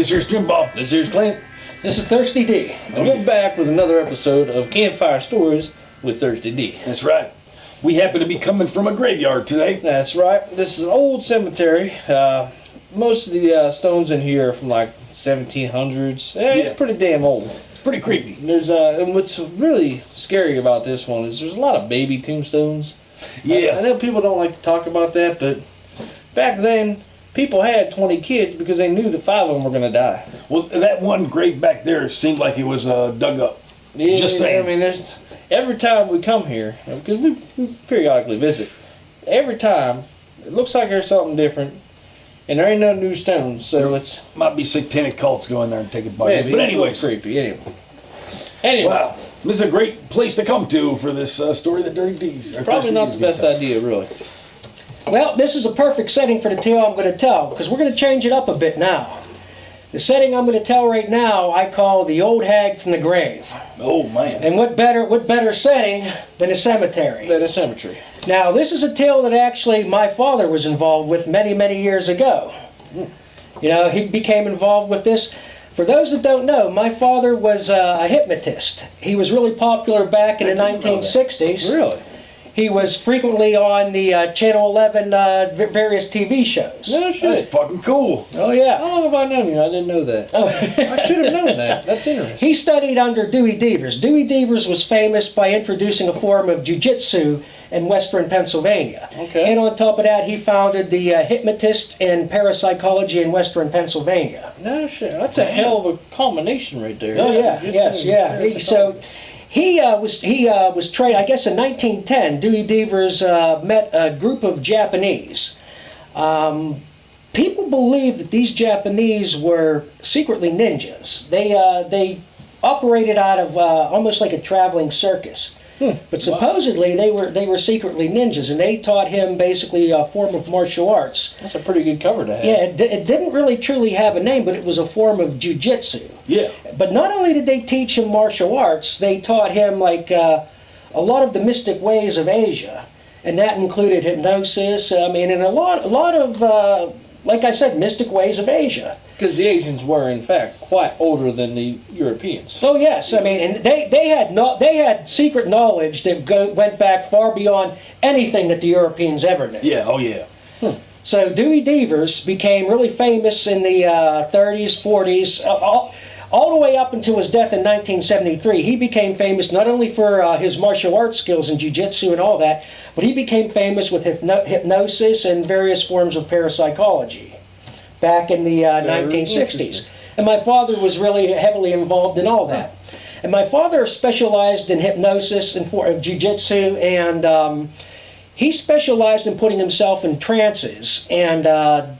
This here's Jim Bob. This here's Clint. This is Thirsty D. And we're back with another episode of Campfire Stories with Thirsty D. That's right. We happen to be coming from a graveyard today. That's right. This is an old cemetery. Most of the stones in here are from like 1700s. It's pretty damn old. It's pretty creepy. There's and what's really scary about this one is there's a lot of baby tombstones. Yeah. I know people don't like to talk about that, but back then people had 20 kids because they knew that 5 of them were going to die. Well, that one grave back there seemed like it was dug up. Yeah, Just saying. I mean, there's every time we come here, because we periodically visit, every time it looks like there's something different, and there ain't no new stones, so it's Might be satanic cults going there and taking bodies. maybe But it's a little anyways, creepy. Anyway, wow, this is a great place to come to for this story that Dirty D's. probably not the best idea, really. Well, this is a perfect setting for the tale I'm going to tell, because we're going to change it up a bit now. The setting I'm going to tell right now, I call the Old Hag from the Grave. Oh man! And what better setting than a cemetery? That is cemetery. Now, this is a tale that actually my father was involved with many, many years ago. You know, he became involved with this. For those that don't know, my father was a hypnotist. He was really popular back in the 1960s. Really? He was frequently on the Channel 11 various TV shows. No That's shit. fucking cool. Oh, yeah. How long have I known you? I didn't know that. Oh. I should have known that. That's interesting. He studied under Dewey Devers. Dewey Devers was famous by introducing a form of jiu-jitsu in western Pennsylvania. Okay. And on top of that, he founded the Hypnotist and Parapsychology in western Pennsylvania. No shit. That's a hell of a combination right there. Oh, yeah. Jiu-jitsu Yes, and yeah. So he was trained, I guess in 1910, Dewey Devers met a group of Japanese. People believe that these Japanese were secretly ninjas. They operated out of almost like a traveling circus. But supposedly they were secretly ninjas, and they taught him basically a form of martial arts. That's a pretty good cover to have. Yeah, it didn't really truly have a name, but it was a form of jiu-jitsu. Yeah. But not only did they teach him martial arts, they taught him like a lot of the mystic ways of Asia, and that included hypnosis. I mean, and a lot of like I said, mystic ways of Asia. Because the Asians were, in fact, quite older than the Europeans. Oh yes, I mean, and they had secret knowledge that went back far beyond anything that the Europeans ever knew. Yeah. Oh yeah. So Dewey Devers became really famous in the 30s, 40s, all the way up until his death in 1973. He became famous not only for his martial arts skills and jiu-jitsu and all that, but he became famous with hypnosis and various forms of parapsychology back in the 1960s. And my father was really heavily involved in all that. And my father specialized in hypnosis and jiu-jitsu, and he specialized in putting himself in trances and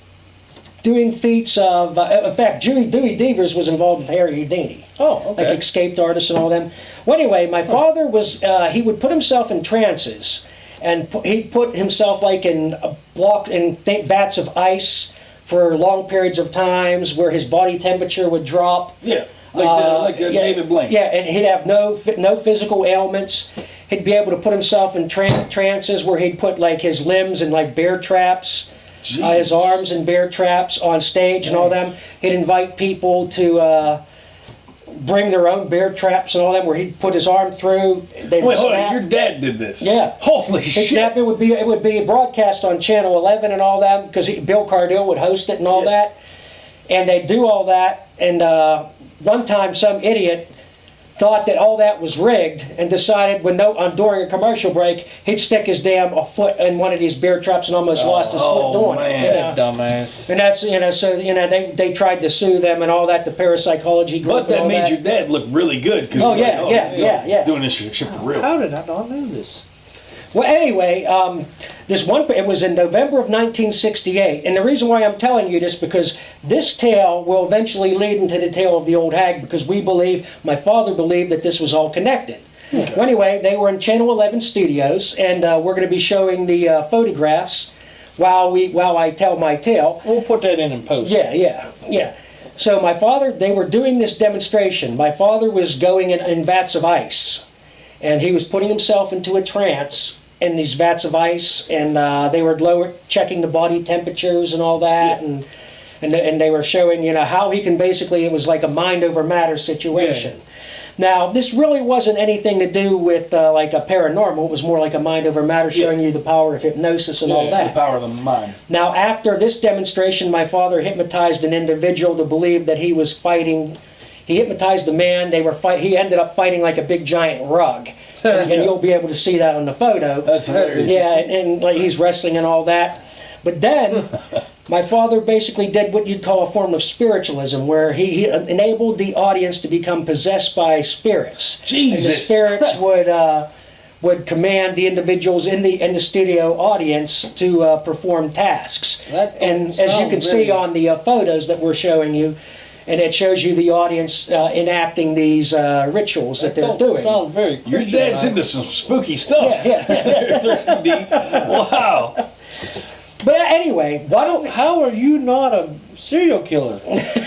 doing feats of, in fact, Dewey Devers was involved with Harry Houdini. Oh, okay. Like escaped artists and all them. Well, anyway, my father was, he would put himself in trances, and he'd put himself like in vats of ice for long periods of times where his body temperature would drop. Yeah. Like David Blaine. Yeah, and he'd have no physical ailments. He'd be able to put himself in trances where he'd put like his limbs in like bear traps, his arms in bear traps on stage and all them. He'd invite people to bring their own bear traps and all them, where he'd put his arm through. They would Wait, hold snap. on. Your dad did this. Yeah. Holy He'd shit. snap. It would be broadcast on Channel 11 and all that, because Bill Cardille would host it and all that, and they'd do all that. And one time, some idiot thought that all that was rigged and decided during a commercial break, he'd stick his damn foot in one of these bear traps and almost lost his foot doing man. it. Dumbass. And that's, so they tried to sue them and all that, the parapsychology group. But that and all made your dad look really good. Cause Oh, you're yeah, like, yeah. He's doing this shit for real. How did I not know this? Well, anyway, it was in November of 1968, and the reason why I'm telling you this, because this tale will eventually lead into the tale of the Old Hag, because my father believed that this was all connected. Okay. Well, anyway, they were in Channel 11 studios, and we're going to be showing the photographs while I tell my tale. We'll put that in post. Yeah. So my father, they were doing this demonstration. My father was going in vats of ice, and he was putting himself into a trance in these vats of ice, and they were checking the body temperatures and all that, and and they were showing, how he can basically, it was like a mind over matter situation. Now, this really wasn't anything to do with like a paranormal. It was more like a mind over matter, showing you the power of hypnosis and all that. The power of the mind. Now, after this demonstration, my father hypnotized an individual to believe that he was fighting. He hypnotized a man. He ended up fighting like a big giant rug, and you'll be able to see that on the photo. That's hilarious. Yeah, and like he's wrestling and all that. But then, my father basically did what you'd call a form of spiritualism, where he enabled the audience to become possessed by spirits. Jesus. And the spirits would command the individuals in the studio audience to perform tasks. And as you can see on the photos that we're showing you, and it shows you the audience enacting these rituals that they're doing. Sounds very Your Christian. dad's into some spooky stuff. Yeah. Thirsty D. Wow. But anyway, How are you not a serial killer?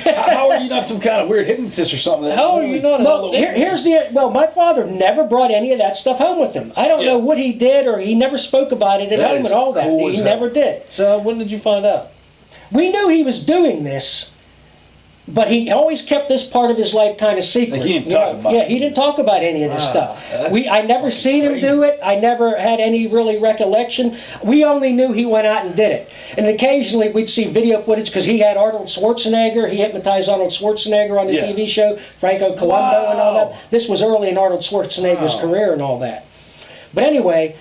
How are you not some kind of weird hypnotist or something? How are you not well, a my father never brought any of that stuff home with him. I don't know what he did, or he never spoke about it at That home is and all that. cool He as never hell. did. So when did you find out? We knew he was doing this, but he always kept this part of his life kind of secret. Like he didn't talk about Yeah, it. he didn't talk about any of this stuff. that's I never seen him crazy. do it. I never had any really recollection. We only knew he went out and did it. And occasionally we'd see video footage, because he had Arnold Schwarzenegger. He hypnotized Arnold Schwarzenegger on the Yeah. TV show, Franco Columbo and all Wow. that. This was early in Arnold Schwarzenegger's career and all that. But anyway,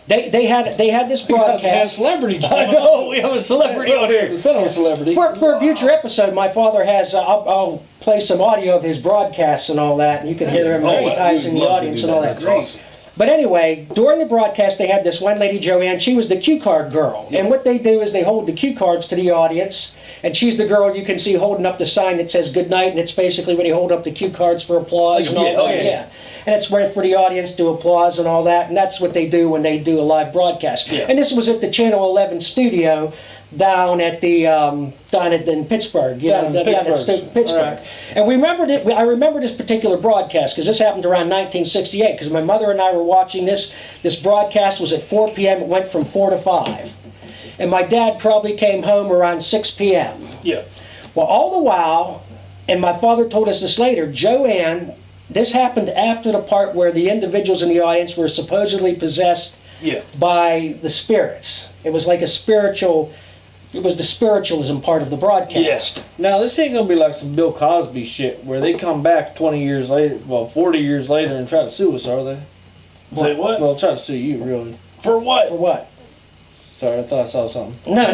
they had this Got broadcast. celebrity. I know, we have a celebrity on The here. son of a celebrity. For a future episode, my father has, I'll play some audio of his broadcasts and all that, and you can hear him hypnotizing the audience and all that. That's awesome. But anyway, during the broadcast, they had this one lady, Joanne. She was the cue card girl. And what they do is they hold the cue cards to the audience, and she's the girl you can see holding up the sign that says good night, and it's basically when they hold up the cue cards for applause and all that. yeah. And it's right for the audience to applause and all that, and that's what they do when they do a live broadcast. Yeah. And this was at the Channel 11 studio down at in Pittsburgh, Down in Pittsburgh. Right. And I remember this particular broadcast because this happened around 1968. Because my mother and I were watching this. This broadcast was at 4 p.m. It went from 4 to 5, and my dad probably came home around 6 p.m. Yeah. Well, all the while, and my father told us this later, Joanne. This happened after the part where the individuals in the audience were supposedly possessed Yeah. by the spirits. It was like a spiritual. It was the spiritualism part of the broadcast. Yes. Now this ain't gonna be like some Bill Cosby shit where they come back 20 years later, 40 years later and try to sue us, are they? Say what? Well, try to sue you, really. For what? For what? Sorry, I thought I saw something. No.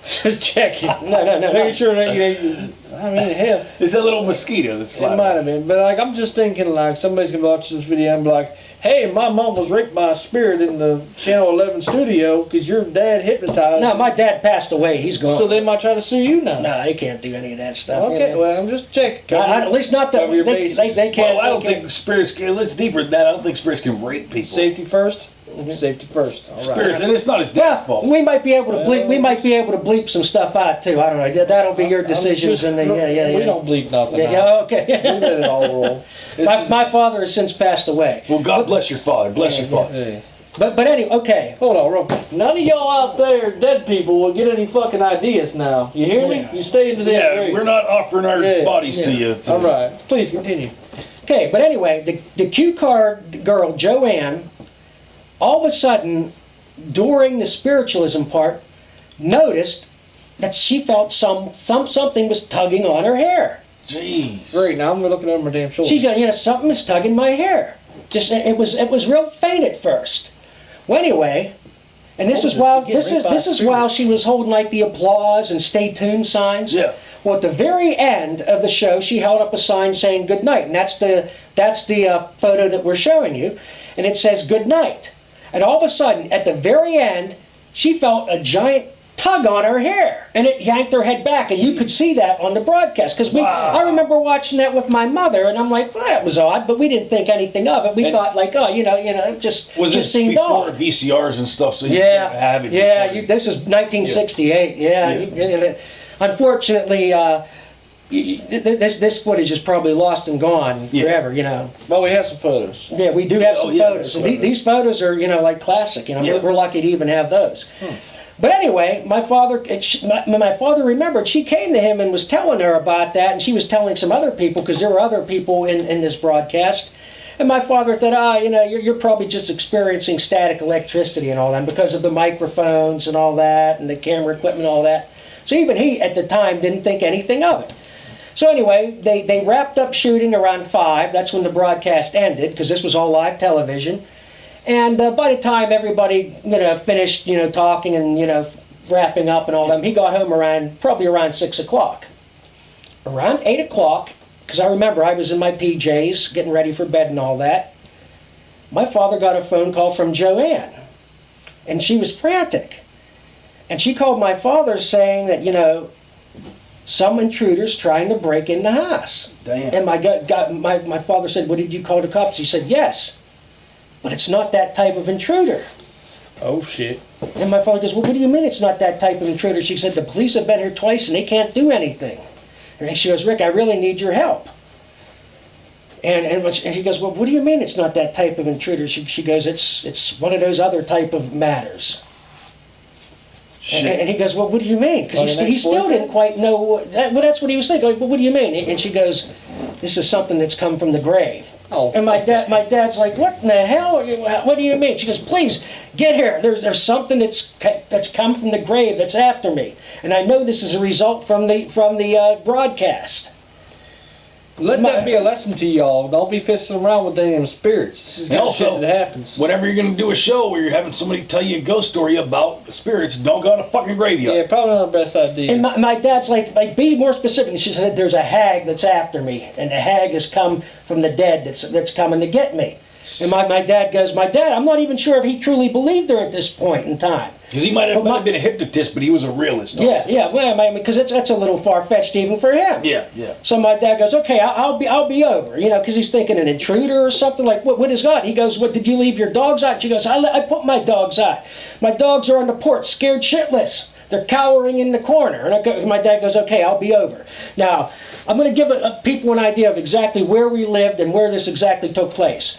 Just checking. No. Making sure that you. I mean, hell, It's that little mosquito that's it flying. might have been, but like I'm just thinking, like somebody's gonna watch this video and be like, "Hey, my mom was raped by a spirit in the Channel 11 studio because your dad hypnotized." No, her." my dad passed away. He's gone. So they might try to sue you now. No, they can't do any of that stuff. Okay, well, I'm just checking. At least not that Cover your they bases. can't. Well, I don't they can't- think spirits can. Let's deeper than that. I don't think spirits can rape people. Safety first. Safety first. All right. Spirits, and it's not his dad's Well, fault. we might be able to bleep. We might be able to bleep some stuff out too. I don't know. That'll be your decisions. I'm And just- yeah. We don't bleep nothing. Yeah, out. yeah, okay. We let it all roll. This is- my father has since passed away. Well, God bless your father. Bless your father. Hey. But anyway, okay. Hold on, real quick. None of y'all out there, dead people, will get any fucking ideas now. You hear me? Yeah. You stay into the Yeah, we're not offering our Yeah, bodies to you. All right. Please continue. Okay, but anyway, the cue card girl, Joanne, all of a sudden, during the spiritualism part, noticed that she felt something was tugging on her hair. Jeez. Great. Now I'm looking over my damn shoulder. She got, something is tugging my hair. Just it was real faint at first. Well, anyway, and this is while this is while she was holding like the applause and stay tuned signs. Yeah. Well, at the very end of the show, she held up a sign saying "Good night," and that's the photo that we're showing you, and it says "Good night." And all of a sudden, at the very end, she felt a giant tug on her hair, and it yanked her head back, and you could see that on the broadcast. Because I remember watching that with my mother, and I'm like, well, that was odd, but we didn't think anything of it. We thought like, oh, it just seemed before odd. VCRs and stuff? So you Yeah, could have it. yeah. recorded? This is 1968. Yeah. Unfortunately, this footage is probably lost and gone forever. Well, we have some photos. Yeah, we do have Oh, some yeah, photos. there's And these photos are, like classic. Yeah. We're lucky to even have those. But anyway, my father remembered she came to him and was telling her about that, and she was telling some other people, because there were other people in this broadcast. And my father thought, you're probably just experiencing static electricity and all that because of the microphones and all that and the camera equipment and all that. So even he, at the time, didn't think anything of it. So anyway, they wrapped up shooting around 5. That's when the broadcast ended, because this was all live television. And by the time everybody, finished, talking and, wrapping up and all that, he got home probably around 6 o'clock. Around 8 o'clock, because I remember I was in my PJs, getting ready for bed and all that, my father got a phone call from Joanne. And she was frantic. And she called my father saying that, some intruders trying to break in the house. Damn. And my father said, "What did you call the cops?" He said, "Yes, but it's not that type of intruder." Oh, shit. And my father goes, "Well, what do you mean it's not that type of intruder?" She said, "The police have been here twice and they can't do anything." And she goes, "Rick, I really need your help." And he goes, "Well, what do you mean it's not that type of intruder?" She goes, it's one of those other type of matters. And he goes, "Well, what do you mean?" Because he still didn't quite know. Well, that's what he was thinking. Like, "Well, what do you mean?" And she goes, "This is something that's come from the grave." Oh. And my dad's like, "What in the hell? What do you mean?" She goes, "Please get here. There's something that's come from the grave that's after me, and I know this is a result from the broadcast." Let that be a lesson to y'all. Don't be fissing around with damn spirits. This is And kind of shit also, that happens. whenever you're going to do a show where you're having somebody tell you a ghost story about spirits, don't go to a fucking graveyard. Yeah, probably not the best idea. And my dad's like, be more specific. And she said, "There's a hag that's after me, and the hag has come from the dead that's coming to get me." And my dad goes, I'm not even sure if he truly believed her at this point in time. Because he might have been a hypnotist, but he was a realist. Also. Yeah, well, I mean, because that's a little far-fetched even for him. Yeah. So my dad goes, "Okay, I'll be over," because he's thinking an intruder or something. Like, what is that? He goes, "What, did you leave your dogs out?" She goes, I put my dogs out. My dogs are on the porch, scared shitless. They're cowering in the corner. And my dad goes, "Okay, I'll be over." Now, I'm going to give people an idea of exactly where we lived and where this exactly took place.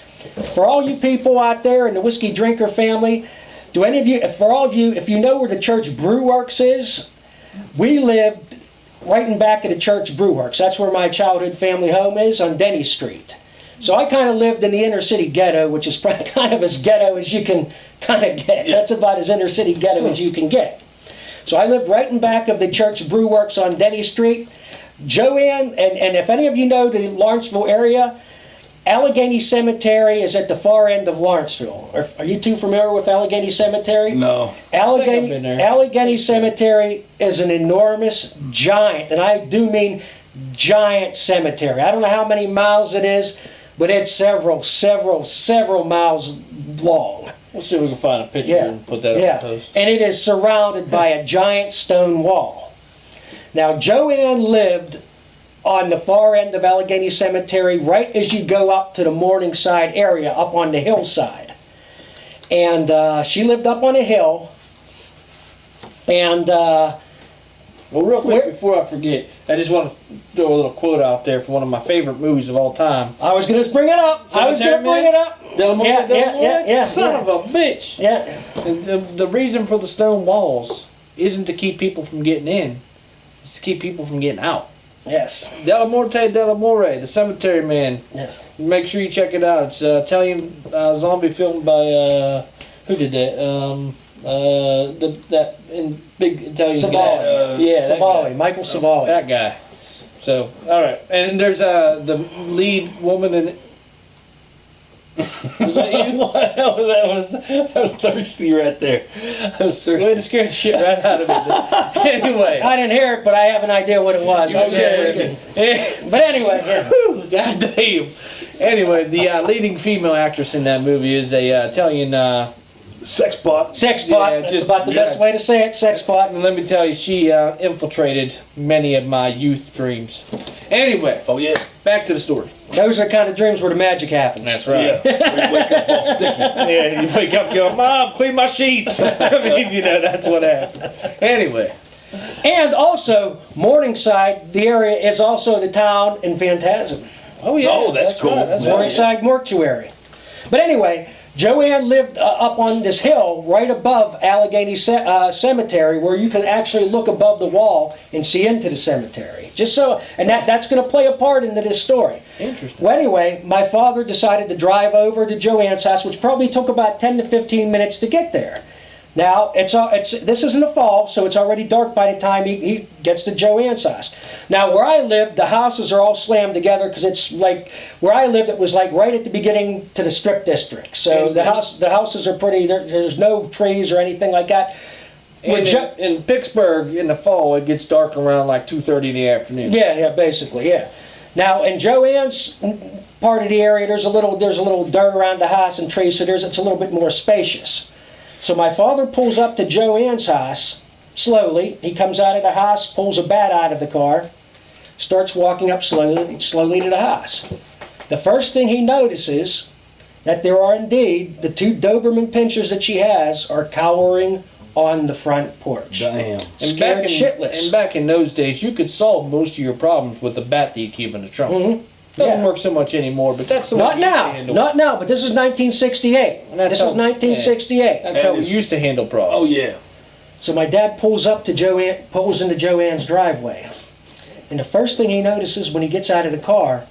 For all you people out there in the whiskey drinker family, if you know where the church brew works is, we lived right in back of the church brew works. That's where my childhood family home is, on Denny Street. So I kind of lived in the inner city ghetto, which is kind of as ghetto as you can kind of get. That's about as inner city ghetto as you can get. So I lived right in back of the church brew works on Denny Street. Joanne, and if any of you know the Lawrenceville area, Allegheny Cemetery is at the far end of Lawrenceville. Are you two familiar with Allegheny Cemetery? No. Allegheny Cemetery is an enormous, giant, and I do mean giant cemetery. I don't know how many miles it is, but it's several miles long. We'll see if we can find a picture and put that up on the post. And it is surrounded by a giant stone wall. Now, Joanne lived on the far end of Allegheny Cemetery, right as you go up to the Morningside area, up on the hillside. And she lived up on a hill. And well, real quick, before I forget, I just want to throw a little quote out there for one of my favorite movies of all time. I was going to bring it up. Son of a bitch. Yeah. And the reason for the stone walls isn't to keep people from getting in. It's to keep people from getting out. Yes. Della Morte Della More, The Cemetery Man. Yes. Make sure you check it out. It's an Italian zombie film by, who did that? That big Italian guy. Savali, Michael Savali. That guy. So, alright. And there's the lead woman in it. Was that you? that was thirsty right there. I was thirsty. Way to scare the shit right out of me. Anyway. I didn't hear it, but I have an idea what it was. Okay. But anyway, God damn. Anyway, the leading female actress in that movie is a Italian Sex pot. Sex pot. Yeah, That's just- about the yeah. best way to say it. Sex pot. And let me tell you, she infiltrated many of my youth dreams. Anyway, Oh, yeah. back to the story. Those are the kind of dreams where the magic happens. right. Yeah. Where you wake up all sticky. Yeah, you wake up going, "Mom, clean my sheets." I mean, that's what happened. Anyway. And also, Morningside, the area is also the town in Phantasm. Oh, yeah. Oh, that's cool. Right, that's Yeah. right. Morningside Mortuary. But anyway, Joanne lived up on this hill right above Allegheny Cemetery, where you can actually look above the wall and see into the cemetery. Just so, and that's going to play a part into this story. Interesting. Well, anyway, my father decided to drive over to Joanne's house, which probably took about 10 to 15 minutes to get there. Now, this is in the fall, so it's already dark by the time he gets to Joanne's house. Now, where I lived, the houses are all slammed together because it's like, where I lived, it was like right at the beginning to the strip district. So the houses are pretty, there's no trees or anything like that. And in Pittsburgh, in the fall, it gets dark around like 2:30 in the afternoon. Yeah, basically, yeah. Now, in Joanne's part of the area, there's a little dirt around the house and trees, so it's a little bit more spacious. So my father pulls up to Joanne's house slowly. He comes out of the house, pulls a bat out of the car, starts walking up slowly to the house. The first thing he notices that there are indeed the 2 Doberman pinschers that she has are cowering on the front porch. Damn. Scared shitless. And back in those days, you could solve most of your problems with the bat that you keep in the trunk. Mm-hmm. Doesn't work so much anymore, but that's the way Not we used to now, handle. not now, but this is 1968. This is 1968. That's how we used to handle problems. Oh yeah. So my dad pulls into Joanne's driveway. And the first thing he notices when he gets out of the car,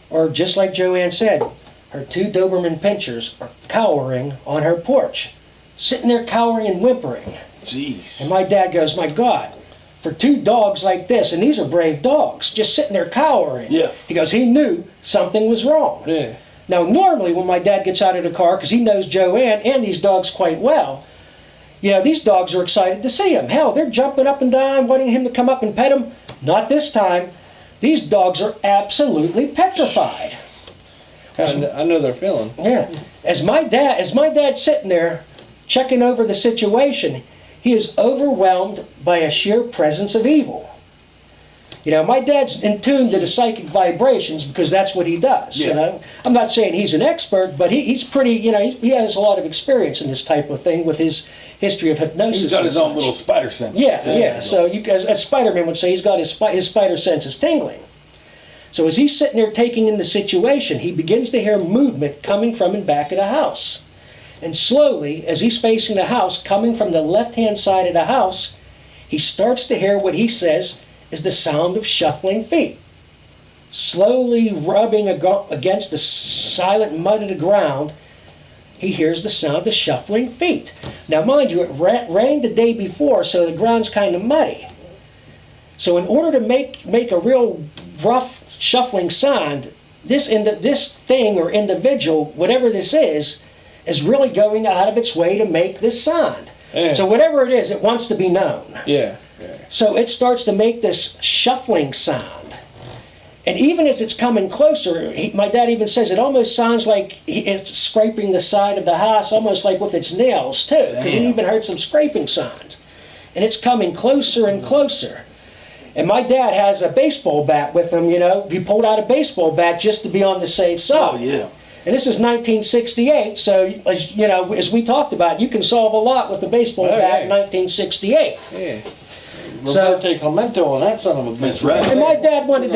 or just like Joanne said, her 2 Doberman pinschers are cowering on her porch. Sitting there cowering and whimpering. Jeez. And my dad goes, my God, for 2 dogs like this, and these are brave dogs, just sitting there cowering. Yeah. He goes, he knew something was wrong. Yeah. Now, normally when my dad gets out of the car, because he knows Joanne and these dogs quite well, these dogs are excited to see him. Hell, they're jumping up and down, wanting him to come up and pet him. Not this time. These dogs are absolutely petrified. I know their feeling. Yeah. As my dad's sitting there checking over the situation, he is overwhelmed by a sheer presence of evil. My dad's in tune to the psychic vibrations because that's what he does. Yeah. I'm not saying he's an expert, but he's pretty, he has a lot of experience in this type of thing with his history of hypnosis. He's got his own such. little spider sense. Yeah. So as Spider-Man would say, he's got his spider senses tingling. So as he's sitting there taking in the situation, he begins to hear movement coming from in back of the house. And slowly, as he's facing the house, coming from the left-hand side of the house, he starts to hear what he says is the sound of shuffling feet. Slowly rubbing against the silent mud of the ground, he hears the sound of shuffling feet. Now, mind you, it rained the day before, so the ground's kind of muddy. So in order to make a real rough shuffling sound, this thing or individual, whatever this is really going out of its way to make this sound. Yeah. So whatever it is, it wants to be known. Yeah. So it starts to make this shuffling sound. And even as it's coming closer, my dad even says it almost sounds like it's scraping the side of the house, almost like with its nails too, because he even heard some scraping sounds. And it's coming closer and closer. And my dad has a baseball bat with him, He pulled out a baseball bat just to be on the safe side. Oh yeah. And this is 1968, so as we talked about, you can solve a lot with a baseball bat in 1968. Yeah. So, Roberto Clemente on that son of a bitch. That's right. and my dad wanted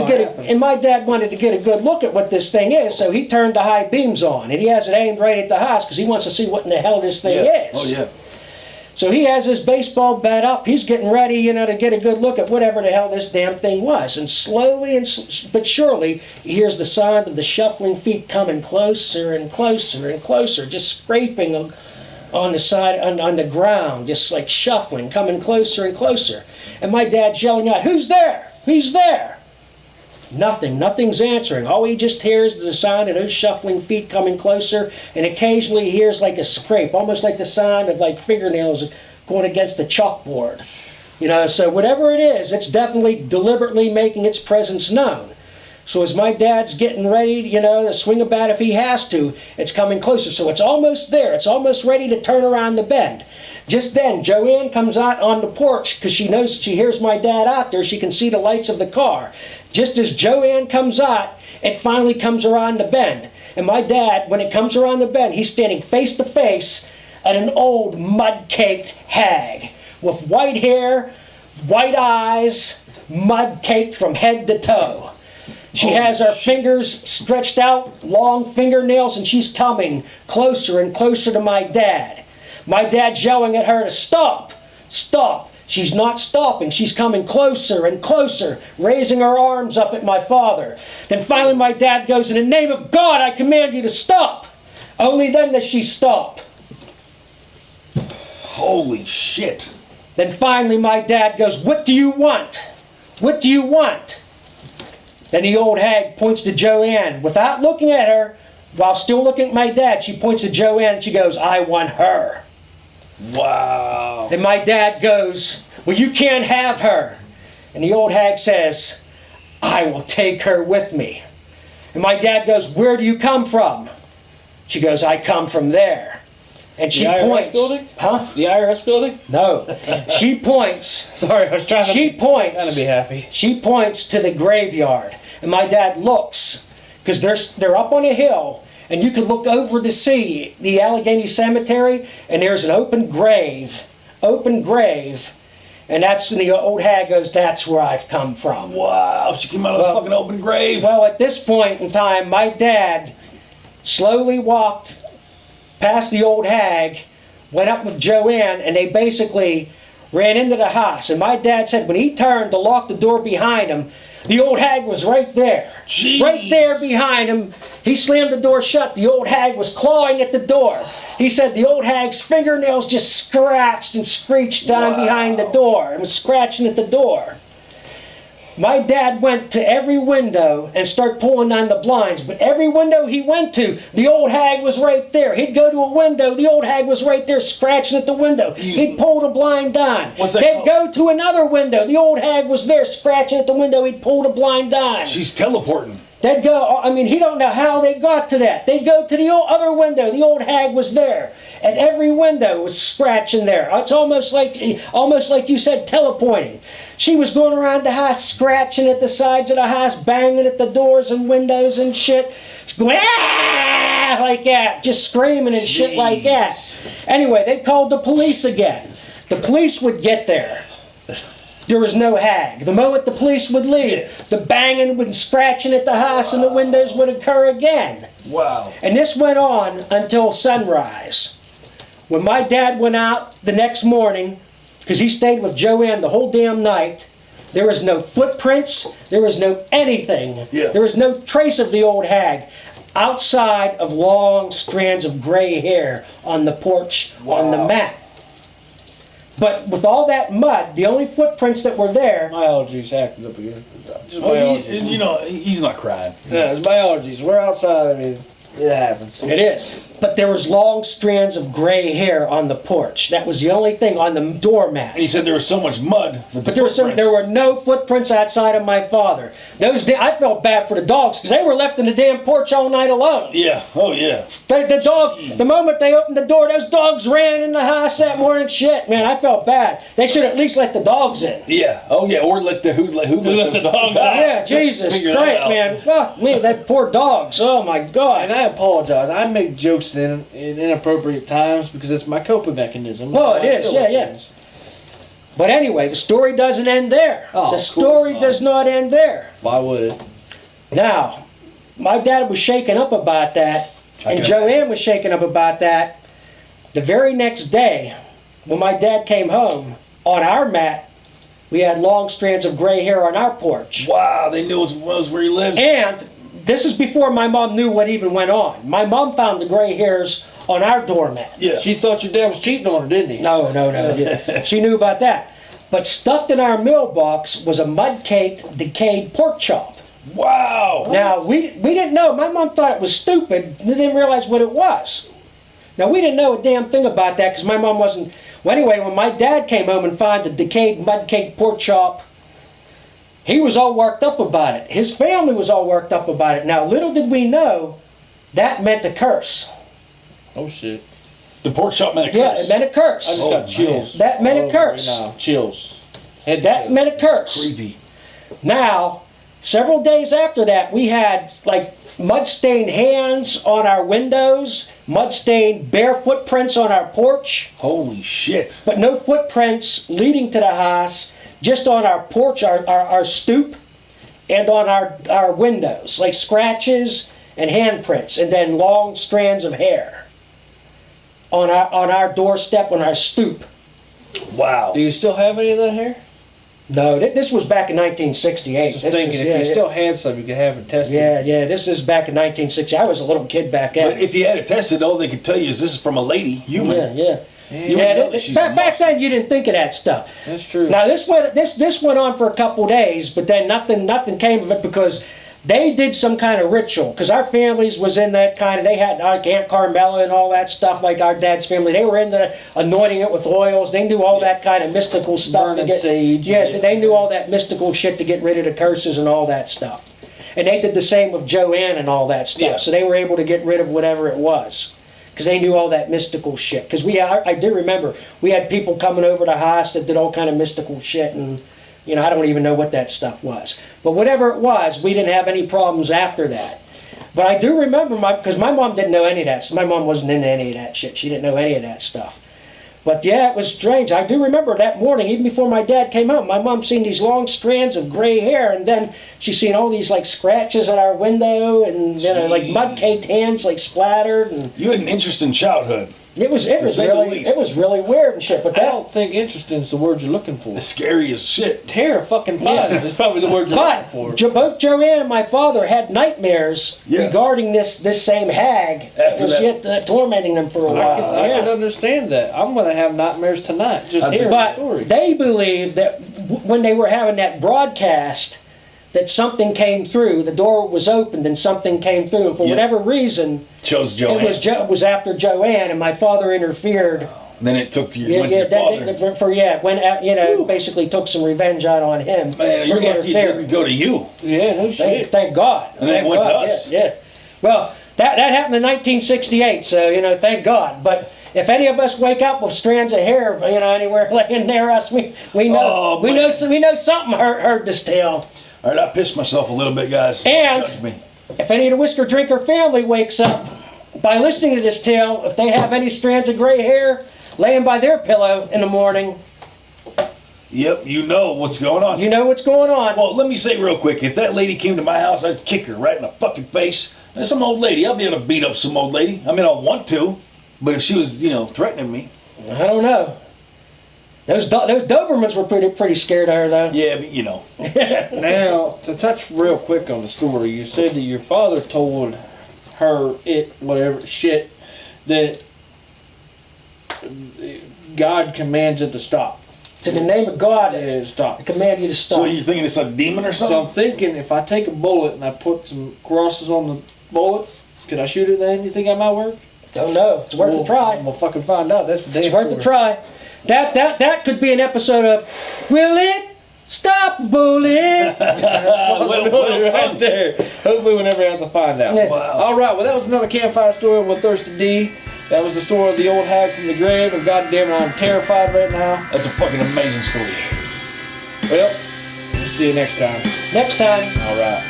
to get a good look at what this thing is, so he turned the high beams on, and he has it aimed right at the house because he wants to see what in the hell this thing is. Oh yeah. So he has his baseball bat up. He's getting ready, to get a good look at whatever the hell this damn thing was. And slowly but surely, he hears the sound of the shuffling feet coming closer and closer and closer, just scraping on the side, on the ground, just like shuffling, coming closer and closer. And my dad's yelling out, "Who's there? Who's there?" Nothing's answering. All he just hears is the sound of those shuffling feet coming closer, and occasionally he hears like a scrape, almost like the sound of like fingernails going against the chalkboard. So whatever it is, it's definitely deliberately making its presence known. So as my dad's getting ready, to swing a bat if he has to, it's coming closer. So it's almost there. It's almost ready to turn around the bend. Just then, Joanne comes out on the porch because she hears my dad out there. She can see the lights of the car. Just as Joanne comes out, it finally comes around the bend. And my dad, when it comes around the bend, he's standing face to face at an old mud-caked hag with white hair, white eyes, mud-caked from head to toe. She has her fingers stretched out, long fingernails, and she's coming closer and closer to my dad. My dad's yelling at her to stop, stop. She's not stopping. She's coming closer and closer, raising her arms up at my father. Then finally my dad goes, in the name of God, I command you to stop. Only then does she stop. Holy shit. Then finally my dad goes, what do you want? What do you want? Then the old hag points to Joanne. Without looking at her, while still looking at my dad, she points to Joanne and she goes, I want her. Wow. And my dad goes, well, you can't have her. And the old hag says, I will take her with me. And my dad goes, where do you come from? She goes, I come from there. And she The IRS points. building? Huh? The IRS building? No. She points. Sorry, I was trying to Trying be happy. She points to the graveyard. And my dad looks, because they're up on a hill, and you can look over to see the Allegheny Cemetery, and there's an open grave. And that's when the old hag goes, that's where I've come from. Wow. She came out of the fucking open grave. Well, at this point in time, my dad slowly walked past the old hag, went up with Joanne, and they basically ran into the house. And my dad said when he turned to lock the door behind him, the old hag was right there. Jeez. Right there behind him. He slammed the door shut. The old hag was clawing at the door. He said the old hag's fingernails just scratched and screeched down behind the door and was scratching at the door. My dad went to every window and started pulling down the blinds, but every window he went to, the old hag was right there. He'd go to a window, the old hag was right there scratching at the window. He'd pull the blind down. What's that They'd called? go to another window, the old hag was there scratching at the window. He'd pull the blind down. She's teleporting. They'd go, I mean, he don't know how they got to that. They'd go to the other window, the old hag was there. And every window was scratching there. It's almost like you said, teleporting. She was going around the house, scratching at the sides of the house, banging at the doors and windows and shit. Going, ah, like that, just screaming and shit like that. Anyway, they called the police again. The police would get there. There was no hag. The moment the police would leave, the banging and scratching at the house and the windows would occur again. Wow. And this went on until sunrise. When my dad went out the next morning, because he stayed with Joanne the whole damn night, there was no footprints, there was no anything. Yeah. There was no trace of the old hag outside of long strands of gray hair on the porch on the mat. But with all that mud, the only footprints that were there. My allergies acted up again. Just my Well, allergies. you know, he's not crying. Yeah, it's my allergies. We're outside. I mean, it happens. It is. But there was long strands of gray hair on the porch. That was the only thing on the doormat. And he said there was so much mud. But there were no footprints outside of my father. I felt bad for the dogs because they were left in the damn porch all night alone. Yeah. Oh, yeah. The moment they opened the door, those dogs ran in the house that morning. Shit, man, I felt bad. They should at least let the dogs in. Yeah. Oh, yeah. Or let the who let the dogs out. Yeah, Jesus Figure that Christ, out. man. Fuck me, that poor dogs. Oh my God. And I apologize. I make jokes in inappropriate times because it's my coping mechanism. Well, it I is, deal yeah, with yeah. things. But anyway, the story doesn't end there. Oh, The of story course not. does not end there. Why would it? Now, my dad was shaken up about that, and Okay. Joanne was shaken up about that. The very next day, when my dad came home, on our mat, we had long strands of gray hair on our porch. Wow. They knew it was where he lives. And this is before my mom knew what even went on. My mom found the gray hairs on our doormat. Yeah. She thought your dad was cheating on her, didn't he? No. Yeah. She knew about that. But stuffed in our mailbox was a mud-caked, decayed pork chop. Wow. Now, we didn't know. My mom thought it was stupid. We didn't realize what it was. Now, we didn't know a damn thing about that because my mom wasn't... Well, anyway, when my dad came home and found the decayed, mud-caked pork chop, he was all worked up about it. His family was all worked up about it. Now, little did we know, that meant a curse. Oh, shit. The pork chop meant a curse. Yeah, it meant a I curse. just Oh, got chills. That meant a All over curse. me now. Chills. That meant a curse. Creepy. Now, several days after that, we had like mud-stained hands on our windows, mud-stained bare footprints on our porch, Holy shit. but no footprints leading to the house, just on our porch, our stoop. and on our windows, like scratches and handprints, and then long strands of hair on our doorstep, on our stoop. Wow. Do you still have any of that hair? No, this was back in 1968. Just thinking, if you still had some, you could have it tested. Yeah, this is back in 1960. I was a little kid back then. But if you had it tested, all they could tell you is this is from a lady, human. Yeah. You wouldn't know that she's a Back monster. then, you didn't think of that stuff. That's true. Now this went on for a couple days, but then nothing came of it because they did some kind of ritual. Because our families was in that kind of, they had like Aunt Carmela and all that stuff, like our dad's family. They were into anointing it with oils. They knew all that kind of mystical stuff. Burning sage. Yeah, they knew all that mystical shit to get rid of the curses and all that stuff. And they did the same with Joanne and all that stuff. Yeah. So they were able to get rid of whatever it was. Because they knew all that mystical shit. Because I do remember, we had people coming over to us that did all kind of mystical shit, and I don't even know what that stuff was. But whatever it was, we didn't have any problems after that. But I do remember, because my mom didn't know any of that. My mom wasn't into any of that shit. She didn't know any of that stuff. But yeah, it was strange. I do remember that morning, even before my dad came home, my mom seen these long strands of gray hair, and then she seen all these like scratches on our window, and like mud caked hands like splattered, and You had an interesting childhood. it was say the least. really weird and shit. But I that don't think interesting is the word you're looking for. The scariest shit. Terrifying is probably the word you're But looking for. Both Joanne and my father had nightmares regarding this same hag that was yet tormenting them for a while. I can understand that. I'm going to have nightmares tonight just hearing the But story. they believe that when they were having that broadcast, that something came through. The door was opened and something came through, and for whatever reason, Chose Joanne. it was after Joanne, and my father interfered. Then it took you, went to your father. Basically took some revenge out on him. Man, you're for lucky it interfering. didn't go to you. Yeah, no shit. Thank God. And then it Thank went to God, us. Yeah. Well, that happened in 1968, so thank God. But if any of us wake up with strands of hair, anywhere laying near us, we know Oh, we man. know something heard this tale. All right, I pissed myself a little bit, guys. And- Judge me. If any of the Whisker Drinker family wakes up by listening to this tale, if they have any strands of gray hair laying by their pillow in the morning, Yep, you know what's going on. you know what's going on. Well, let me say real quick, if that lady came to my house, I'd kick her right in the fucking face. That's some old lady. I'll be able to beat up some old lady. I mean, I want to, but if she was, threatening me. I don't know. Those Dobermans were pretty scared of her, though. Yeah, but Now, to touch real quick on the story, you said that your father told her, that God commands it to stop. To the name of God, Yeah, stop. I command you to stop. So you thinking it's a demon or So something? I'm thinking, if I take a bullet and I put some crosses on the bullet, could I shoot it then? You think that might work? Don't know. It's worth a try. I'm gonna fucking find out. That's the It's damn worth a story. try. That could be an episode of Will It Stop Bullet? well, Right there. Hopefully we never have to find out. Yeah. Wow. All right, well, that was another campfire story with Thirsty D. That was the story of the old hag from the grave, and goddamn it, I'm terrified right now. That's a fucking amazing story. Well, we'll see you next time. Next time. All right.